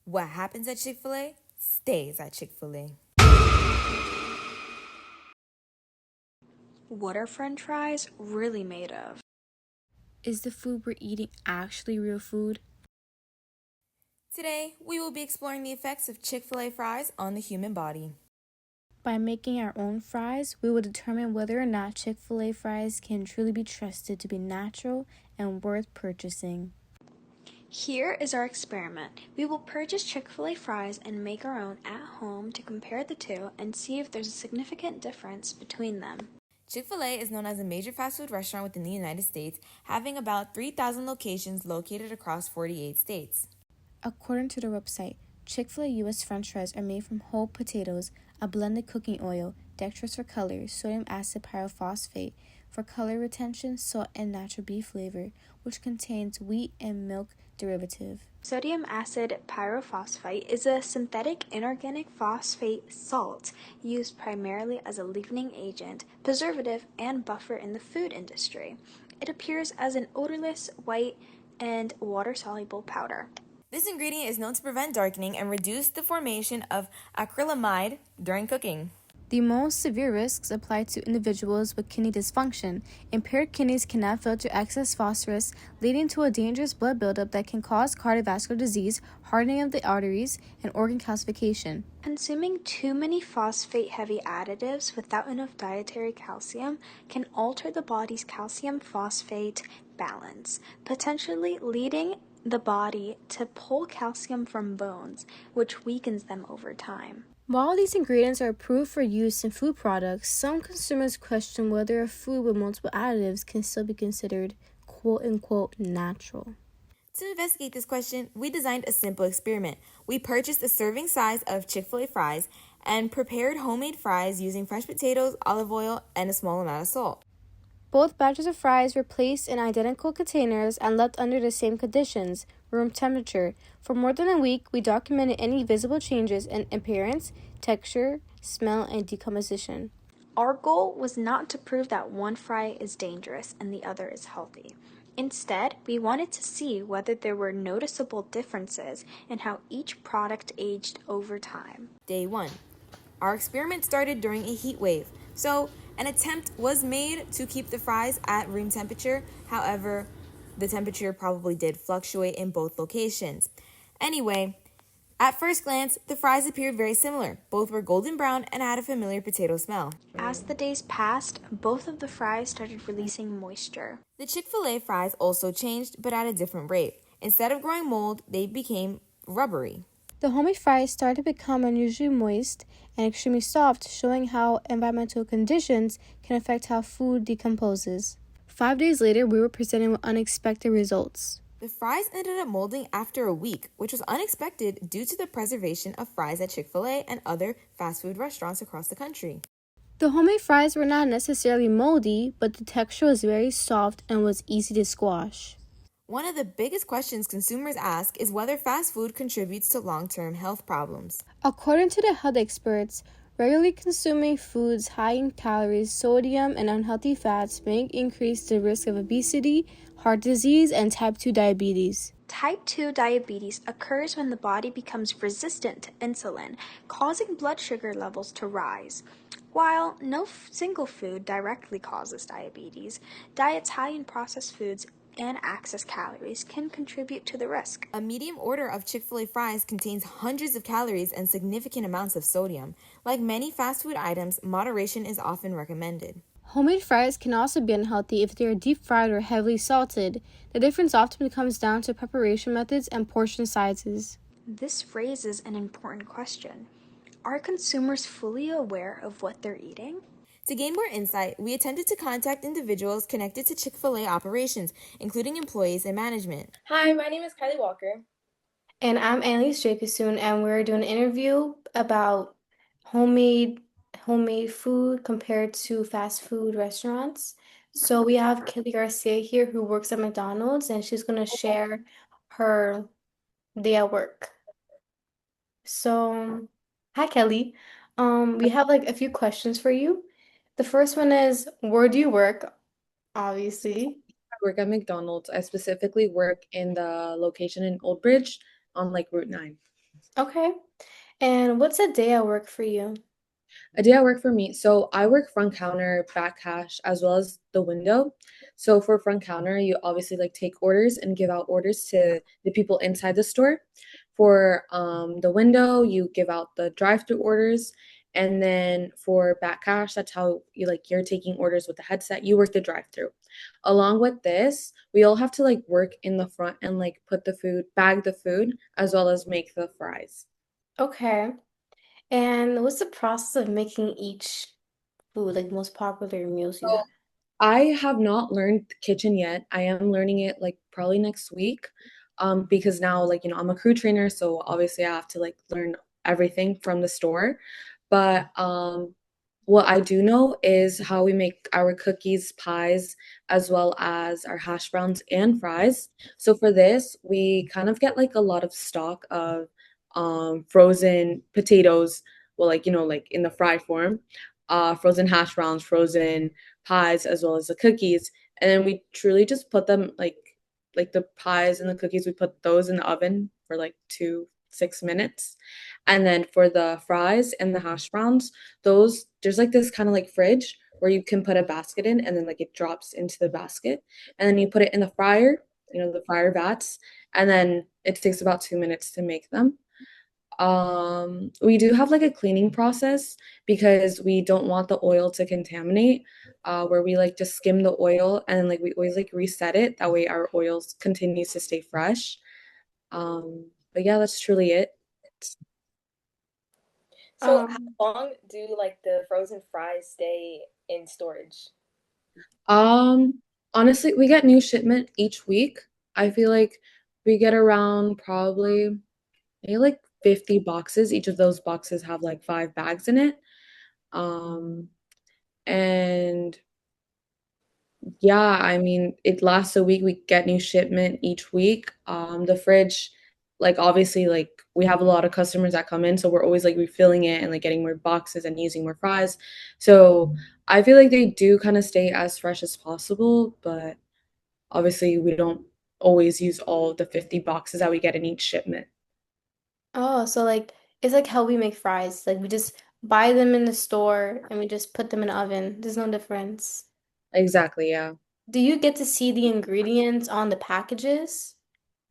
What happens at Chick-fil-A stays at Chick-fil-A. What are French fries really made of? Is the food we're eating actually real food? Today, we will be exploring the effects of Chick-fil-A fries on the human body. By making our own fries, we will determine whether or not Chick-fil-A fries can truly be trusted to be natural and worth purchasing. Here is our experiment. We will purchase Chick-fil-A fries and make our own at home to compare the two and see if there's a significant difference between them. Chick-fil-A is known as a major fast food restaurant within the United States, having about 3,000 locations located across 48 states. According to the website, Chick-fil-A U.S. French fries are made from whole potatoes, a blended cooking oil, dextrose for color, sodium acid pyrophosphate for color retention, salt, and natural beef flavor, which contains wheat and milk derivative. Sodium acid pyrophosphate is a synthetic inorganic phosphate salt used primarily as a leavening agent, preservative, and buffer in the food industry. It appears as an odorless, white, and water-soluble powder. This ingredient is known to prevent darkening and reduce the formation of acrylamide during cooking. The most severe risks apply to individuals with kidney dysfunction. Impaired kidneys cannot filter excess phosphorus, leading to a dangerous blood buildup that can cause cardiovascular disease, hardening of the arteries, and organ calcification. Consuming too many phosphate-heavy additives without enough dietary calcium can alter the body's calcium-phosphate balance, potentially leading the body to pull calcium from bones, which weakens them over time. While these ingredients are approved for use in food products, some consumers question whether a food with multiple additives can still be considered quote-unquote natural. To investigate this question, we designed a simple experiment. We purchased a serving size of Chick-fil-A fries and prepared homemade fries using fresh potatoes, olive oil, and a small amount of salt. Both batches of fries were placed in identical containers and left under the same conditions, room temperature. For more than a week, we documented any visible changes in appearance, texture, smell, and decomposition. Our goal was not to prove that one fry is dangerous and the other is healthy. Instead, we wanted to see whether there were noticeable differences in how each product aged over time. Day 1. Our experiment started during a heat wave, so an attempt was made to keep the fries at room temperature. However, the temperature probably did fluctuate in both locations. Anyway, at first glance, the fries appeared very similar. Both were golden brown and had a familiar potato smell. As the days passed, both of the fries started releasing moisture. The Chick-fil-A fries also changed, but at a different rate. Instead of growing mold, they became rubbery. The homemade fries started to become unusually moist and extremely soft, showing how environmental conditions can affect how food decomposes. 5 days later, we were presented with unexpected results. The fries ended up molding after a week, which was unexpected due to the preservation of fries at Chick-fil-A and other fast food restaurants across the country. The homemade fries were not necessarily moldy, but the texture was very soft and was easy to squash. One of the biggest questions consumers ask is whether fast food contributes to long-term health problems. According to the health experts, regularly consuming foods high in calories, sodium, and unhealthy fats may increase the risk of obesity, heart disease, and type 2 diabetes. Type 2 diabetes occurs when the body becomes resistant to insulin, causing blood sugar levels to rise. While no single food directly causes diabetes, diets high in processed foods and excess calories can contribute to the risk. A medium order of Chick-fil-A fries contains hundreds of calories and significant amounts of sodium. Like many fast food items, moderation is often recommended. Homemade fries can also be unhealthy if they are deep fried or heavily salted. The difference often comes down to preparation methods and portion sizes. This raises an important question. Are consumers fully aware of what they're eating? To gain more insight, we attempted to contact individuals connected to Chick-fil-A operations, including employees and management. Hi, my name is Kylie Walker. And I'm Annalise Jacobson, and we're doing an interview about homemade food compared to fast food restaurants. So we have Kelly Garcia here who works at McDonald's, and she's going to share her day at work. So, hi Kelly. We have like a few questions for you. The first one is, where do you work? Obviously. I work at McDonald's. I specifically work in the location in Old Bridge on like Route 9. Okay. And what's a day at work for you? A day at work for me. So I work front counter, back cash, as well as the window. So for front counter, you obviously like take orders and give out orders to the people inside the store. For the window, you give out the drive-through orders. And then for back cash, that's how you're taking orders with the headset. You work the drive-through. Along with this, we all have to like work in the front and like put the food, bag the food, as well as make the fries. Okay. And what's the process of making each food, like most popular meals you have? I have not learned kitchen yet. I am learning it like probably next week. Because now I'm a crew trainer, so obviously I have to like learn everything from the store. But what I do know is how we make our cookies, pies, as well as our hash browns and fries. So for this, we kind of get like a lot of stock of frozen potatoes, well, like in the fry form, frozen hash browns, frozen pies, as well as the cookies. And then we truly just put them like the pies and the cookies, we put those in the oven for like 6 minutes. And then for the fries and the hash browns, those there's like this kind of like fridge where you can put a basket in and then like it drops into the basket. And then you put it in the fryer, the fryer vats, and then it takes about 2 minutes to make them. We do have like a cleaning process because we don't want the oil to contaminate, where we like just skim the oil and then like we always like reset it. That way our oils continues to stay fresh. But yeah, that's truly it. So, how Um, long do like the frozen fries stay in storage? Um, Honestly, we get new shipment each week. I feel like we get around probably maybe like 50 boxes. Each of those boxes have like 5 bags in it. Um, and Yeah, I mean, it lasts a week. We get new shipment each week. The fridge, like obviously, like we have a lot of customers that come in, so we're always like refilling it and like getting more boxes and using more fries. So I feel like they do kind of stay as fresh as possible, but obviously we don't always use all of the 50 boxes that we get in each shipment. oh, so like it's like how we make fries. Like we just buy them in the store and we just put them in the oven. There's no difference. Exactly, yeah. Do you get to see the ingredients on the packages?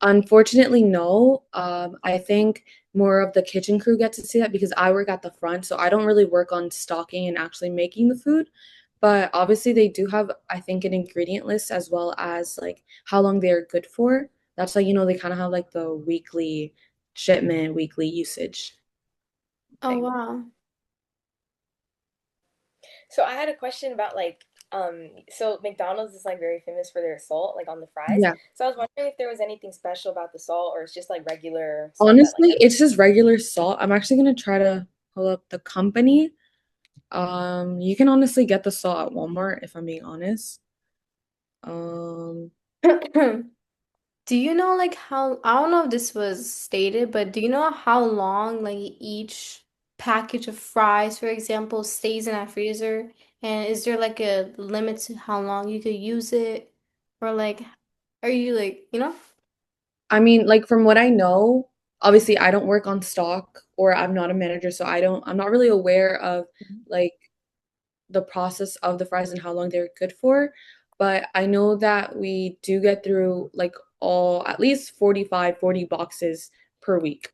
Unfortunately, no. I think more of the kitchen crew get to see that because I work at the front, so I don't really work on stocking and actually making the food. But obviously, they do have, I think, an ingredient list as well as like how long they are good for. That's why, they kind of have like the weekly shipment, weekly usage Oh, thing. wow. So, I had a question about so McDonald's is like very famous for their salt, like on the fries. Yeah. So, I was wondering if there was anything special about the salt, or it's just like regular salt that like Honestly, every. it's just regular salt. I'm actually gonna try to pull up the company. You can honestly get the salt at Walmart if I'm being honest. Um, Do you know like how, I don't know if this was stated, but do you know how long like each package of fries, for example, stays in that freezer? And is there like a limit to how long you could use it? Or like, are you like, you know? I mean, like from what I know, obviously I don't work on stock or I'm not a manager, so I'm not really aware of like the process of the fries and how long they're good for. But I know that we do get through like all at least 45, 40 boxes per week.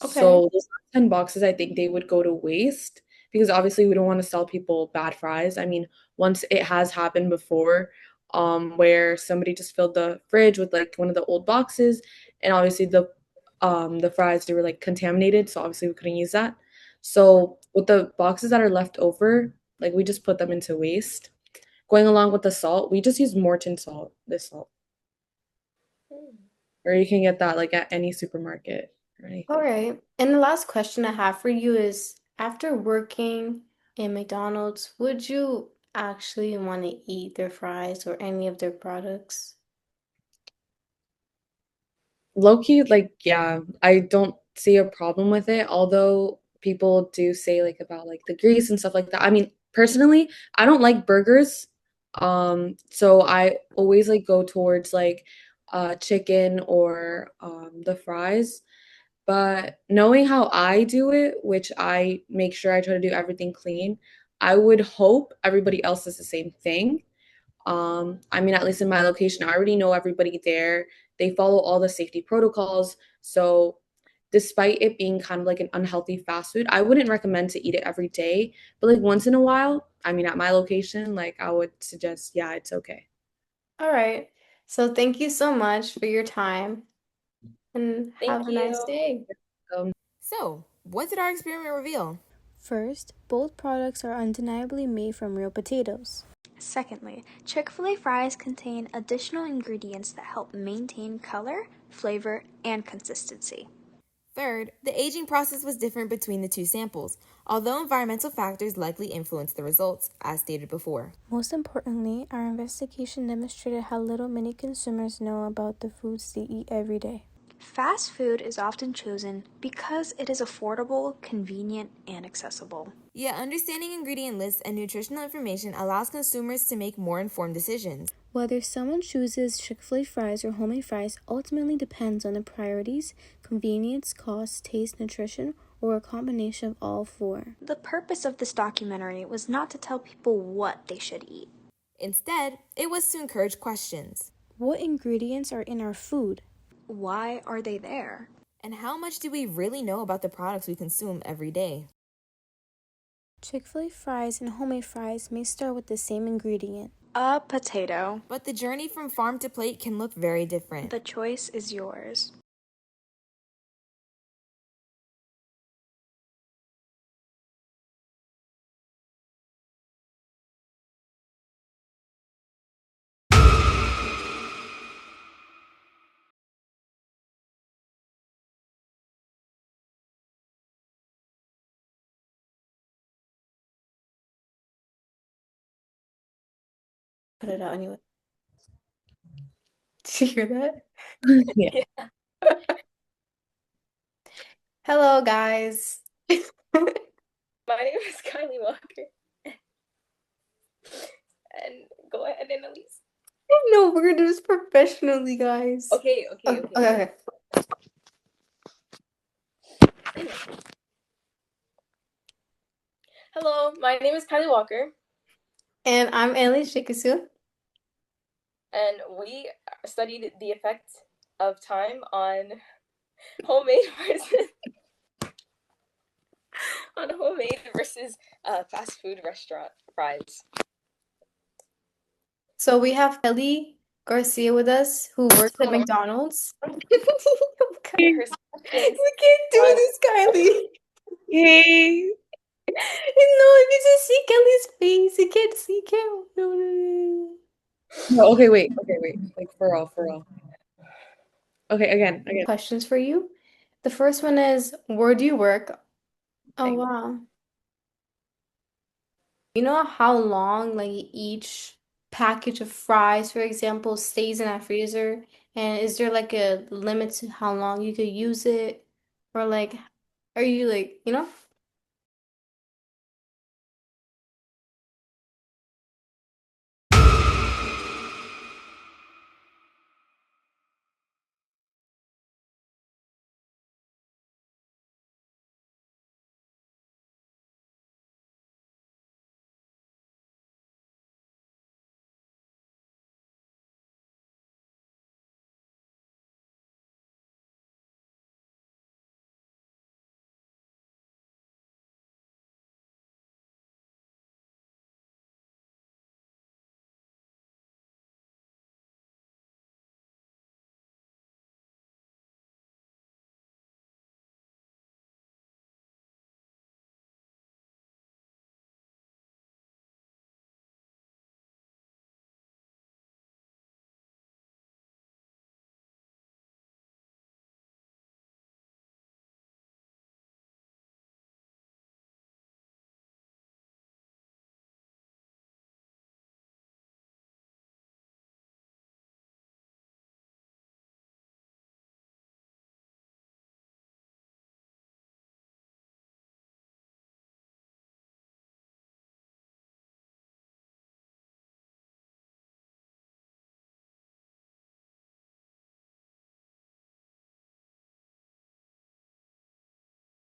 Okay. So those 10 boxes, I think they would go to waste because obviously we don't want to sell people bad fries. I mean, once it has happened before, where somebody just filled the fridge with like one of the old boxes, and obviously the fries they were like contaminated, so obviously we couldn't use that. So with the boxes that are left over, like we just put them into waste. Going along with the salt, we just use Morton salt, this salt, Hmm. or you can get that like at any supermarket or All anything. right. And the last question I have for you is, after working in McDonald's, would you actually want to eat their fries or any of their products? Low key, like, yeah, I don't see a problem with it, although people do say like about like the grease and stuff like that. I mean, personally, I don't like burgers. So I always like go towards like chicken or the fries. But knowing how I do it, which I make sure I try to do everything clean, I would hope everybody else does the same thing. I mean, at least in my location, I already know everybody there. They follow all the safety protocols. So, despite it being kind of like an unhealthy fast food, I wouldn't recommend to eat it every day. But like once in a while, I mean, at my location, like I would suggest, yeah, it's okay. All right. So thank you so much for your time and Thank have a nice you. day. Um, So, what did our experiment reveal? First, both products are undeniably made from real potatoes. Secondly, Chick-fil-A fries contain additional ingredients that help maintain color, flavor, and consistency. Third, the aging process was different between the two samples, although environmental factors likely influenced the results, as stated before. Most importantly, our investigation demonstrated how little many consumers know about the foods they eat every day. Fast food is often chosen because it is affordable, convenient, and accessible. Yet, understanding ingredient lists and nutritional information allows consumers to make more informed decisions. Whether someone chooses Chick-fil-A fries or homemade fries ultimately depends on the priorities, convenience, cost, taste, nutrition, or a combination of all four. The purpose of this documentary was not to tell people what they should eat. Instead, it was to encourage questions. What ingredients are in our food? Why are they there? And how much do we really know about the products we consume every day? Chick-fil-A fries and homemade fries may start with the same ingredient. A potato. But the journey from farm to plate can look very different. The choice is yours. Put it out anyway. Did you hear that? yeah. Hello, guys. My name is Kylie Walker. And go ahead, Annalise. No, we're gonna do this professionally, guys. Okay. Okay. Hello, my name is Kylie Walker, And I'm Annalise Shikasu. and we studied the effect of time on homemade versus fast food restaurant fries. So we have Kelly Garcia with us, who works at McDonald's. We Her can't do this, Kylie. Yay. No, if you just see Kelly's face, you can't see Kelly. No. No, okay, wait. Like for real. Okay, again. Questions for you. The first one is, where do you work? Oh, Thanks. wow. You know how long like each package of fries, for example, stays in that freezer? And is there like a limit to how long you could use it? Or like, are you like,